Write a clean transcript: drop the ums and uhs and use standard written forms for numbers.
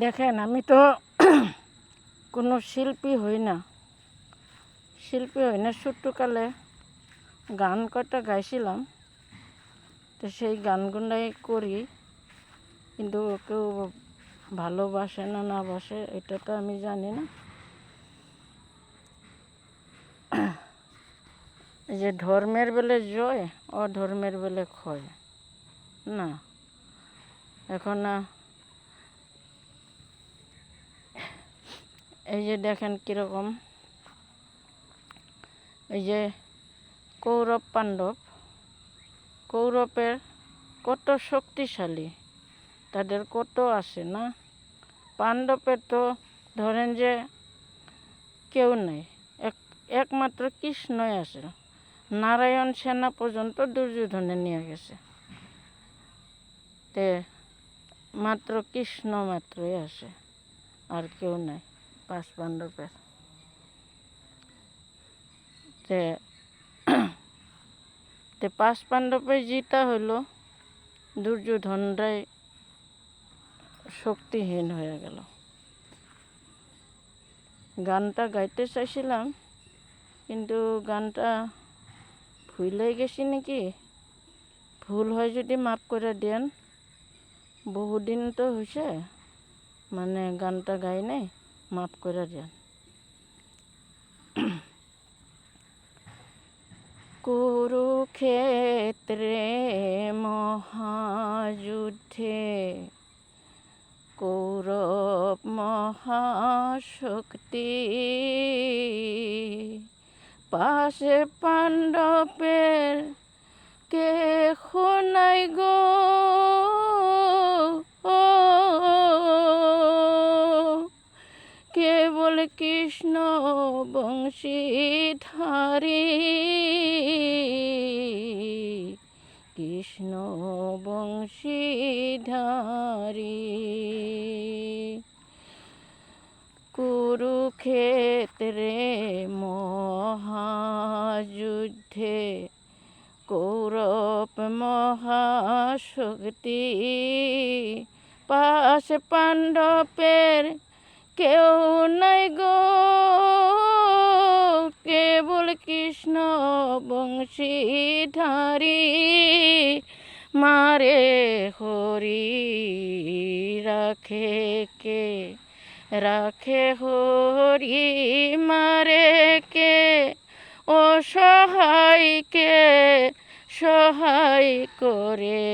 দেখেন, আমি তো কোনো শিল্পী হই না। ছোট্টকালে গান কয়টা গাইছিলাম, তো সেই গানগুলোই করি। কিন্তু কেউ ভালোবাসে না না বাসে এটা তো আমি জানি না। এই যে ধর্মের বেলে জয়, অধর্মের বেলে ক্ষয় না। এখন এই যে দেখেন কীরকম, এই যে কৌরব পাণ্ডব, কৌরবের কত শক্তিশালী, তাদের কত আছে না। পাণ্ডবের তো ধরেন যে কেউ নেই, একমাত্র কৃষ্ণই আছে। নারায়ণ সেনা পর্যন্ত দুর্যোধনে নিয়ে গেছে, তে মাত্র কৃষ্ণ মাত্রই আছে, আর কেউ নেই 5 পাণ্ডবের। তে 5 পাণ্ডবে জিতা হইল, দুর্যোধনরাই শক্তিহীন হয়ে গেল। গানটা গাইতে চাইছিলাম, কিন্তু গানটা ভুলে গেছি নাকি। ভুল হয় যদি মাফ করে দেন। বহুদিন তো হয়েছে, মানে গানটা গাই নাই, মাফ করে দেন। কুরুক্ষেত্রে মহাযুদ্ধে কৌরব মহাশক্তি, পাশে পাণ্ডবের কেহ নাই গো, কেবল কৃষ্ণ বংশীধারী, কৃষ্ণ বংশীধারী। কুরুক্ষেত্রে মহাযুদ্ধে কৌরব মহাশক্তি, পাশে পাণ্ডবের কেউ নাই গো, কেবল কৃষ্ণ বংশীধারী। মারে হরি রাখে কে, রাখে হরি মারে কে, অসহায়কে সহায় করে।